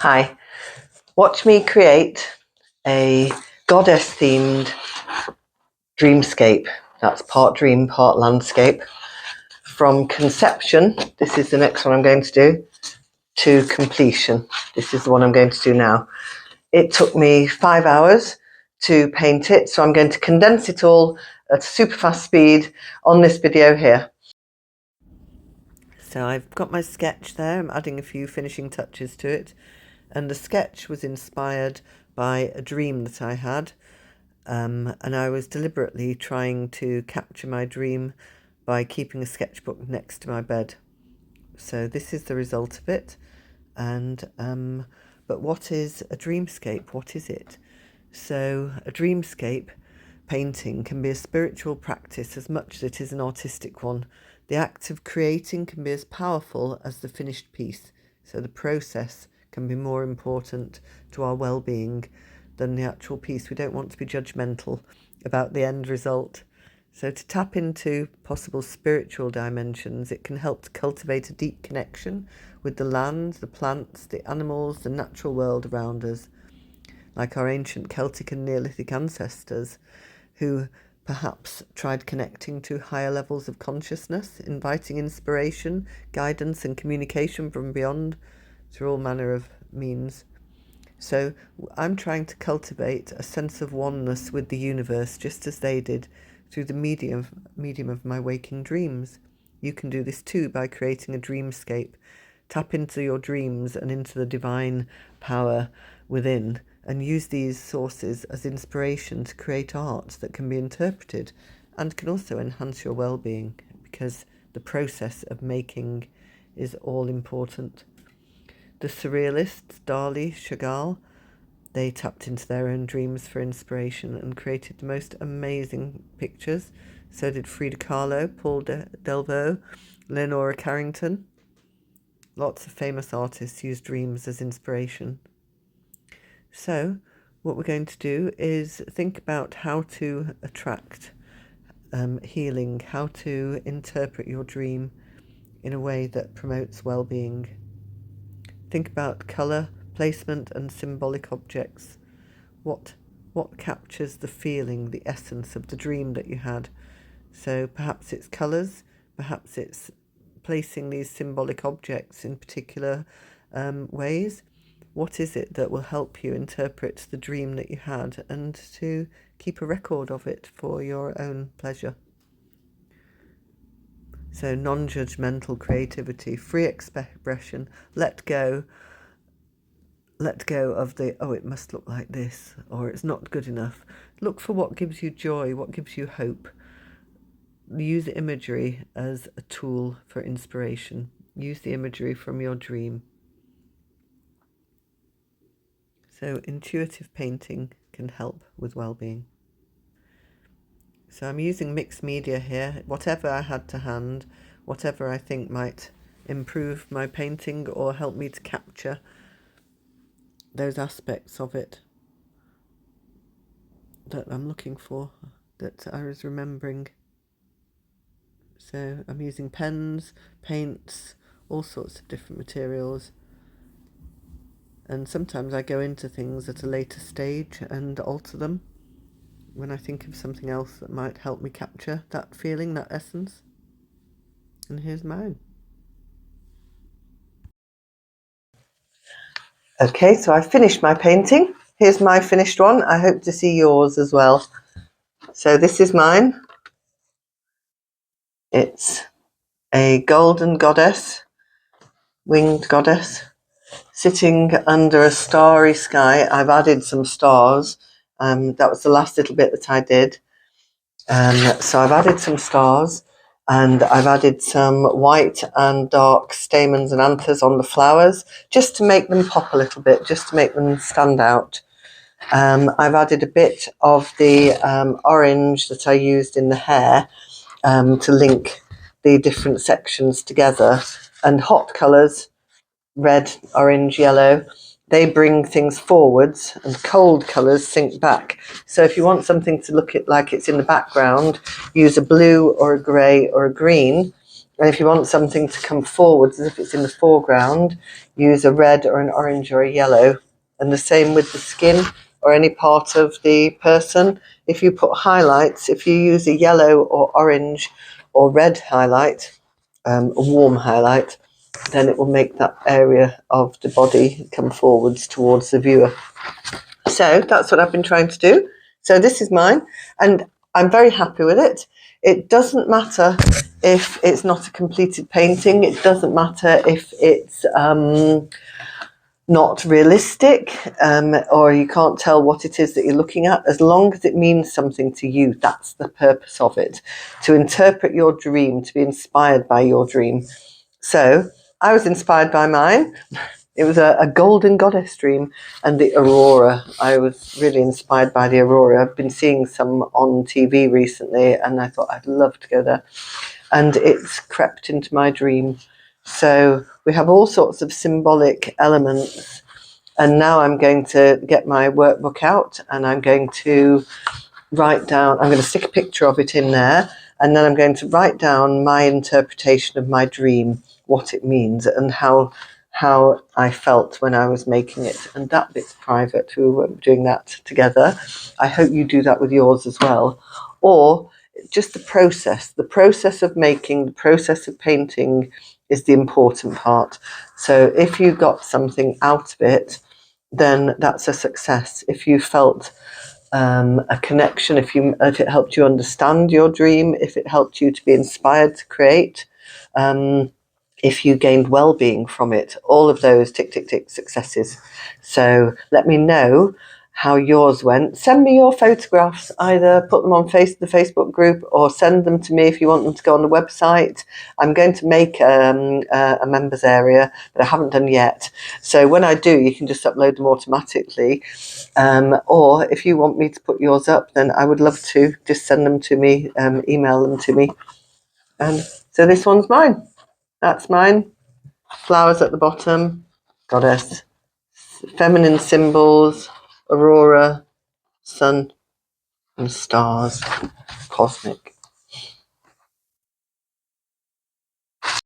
Hi, watch me create a goddess-themed dreamscape. That's part dream, part landscape. From conception, this is the next one I'm going to do, to completion. This is the one I'm going to do now. It took me 5 hours to paint it, so I'm going to condense it all at super fast speed on this video here. So I've got my sketch there. I'm adding a few finishing touches to it. And the sketch was inspired by a dream that I had. And I was deliberately trying to capture my dream by keeping a sketchbook next to my bed. So this is the result of it. And but what is a dreamscape? What is it? So a dreamscape painting can be a spiritual practice as much as it is an artistic one. The act of creating can be as powerful as the finished piece. So the process can be more important to our well-being than the actual piece. We don't want to be judgmental about the end result. So to tap into possible spiritual dimensions, it can help to cultivate a deep connection with the land, the plants, the animals, the natural world around us, like our ancient Celtic and Neolithic ancestors, who perhaps tried connecting to higher levels of consciousness, inviting inspiration, guidance and communication from beyond through all manner of means. So I'm trying to cultivate a sense of oneness with the universe, just as they did, through the medium of my waking dreams. You can do this too by creating a dreamscape. Tap into your dreams and into the divine power within, and use these sources as inspiration to create art that can be interpreted and can also enhance your well-being, because the process of making is all important. The Surrealists, Dali, Chagall, they tapped into their own dreams for inspiration and created the most amazing pictures. So did Frida Kahlo, Paul Delvaux, Leonora Carrington. Lots of famous artists use dreams as inspiration. So what we're going to do is think about how to attract healing, how to interpret your dream in a way that promotes well-being. Think about colour, placement and symbolic objects. What captures the feeling, the essence of the dream that you had? So perhaps it's colours, perhaps it's placing these symbolic objects in particular ways. What is it that will help you interpret the dream that you had and to keep a record of it for your own pleasure? So non-judgmental creativity, free expression, let go of the, oh, it must look like this, or it's not good enough. Look for what gives you joy, what gives you hope. Use imagery as a tool for inspiration. Use the imagery from your dream. So intuitive painting can help with well-being. So I'm using mixed media here, whatever I had to hand, whatever I think might improve my painting or help me to capture those aspects of it that I'm looking for, that I was remembering. So I'm using pens, paints, all sorts of different materials. And sometimes I go into things at a later stage and alter them when I think of something else that might help me capture that feeling, that essence. And here's mine. Okay, so I've finished my painting. Here's my finished one. I hope to see yours as well. So this is mine. It's a golden goddess, winged goddess, sitting under a starry sky. I've added some stars. That was the last little bit that I did. So I've added some stars, and I've added some white and dark stamens and anthers on the flowers, just to make them pop a little bit, just to make them stand out. I've added a bit of the orange that I used in the hair to link the different sections together, and hot colours, red, orange, yellow, they bring things forwards, and cold colours sink back. So if you want something to look like it's in the background, use a blue or a grey or a green, And if you want something to come forwards, as if it's in the foreground, use a red or an orange or a yellow. And the same with the skin or any part of the person. If you put highlights, if you use a yellow or orange or red highlight, a warm highlight, then it will make that area of the body come forwards towards the viewer. So that's what I've been trying to do. So this is mine, and I'm very happy with it. It doesn't matter if it's not a completed painting. It doesn't matter if it's not realistic, or you can't tell what it is that you're looking at. As long as it means something to you, that's the purpose of it. To interpret your dream, to be inspired by your dream. So I was inspired by mine. It was a golden goddess dream, and the aurora. I was really inspired by the aurora. I've been seeing some on TV recently, and I thought I'd love to go there. And it's crept into my dream. So we have all sorts of symbolic elements. And now I'm going to get my workbook out, and I'm going to write down, I'm going to stick a picture of it in there, and then I'm going to write down my interpretation of my dream, what it means, and how I felt when I was making it. And that bit's private. We were doing that together. I hope you do that with yours as well. Or just the process of making, the process of painting is the important part. So if you got something out of it, then that's a success. If you felt a connection, if it helped you understand your dream, if it helped you to be inspired to create, if you gained wellbeing from it, all of those tick, tick, tick successes. So let me know how yours went. Send me your photographs, either put them on the Facebook group or send them to me if you want them to go on the website. I'm going to make a members area, but I haven't done yet. So when I do, you can just upload them automatically. Or if you want me to put yours up, then I would love to. Just send them to me, email them to me. So this one's mine. That's mine. Flowers at the bottom, goddess, feminine symbols, aurora, sun, and stars, cosmic.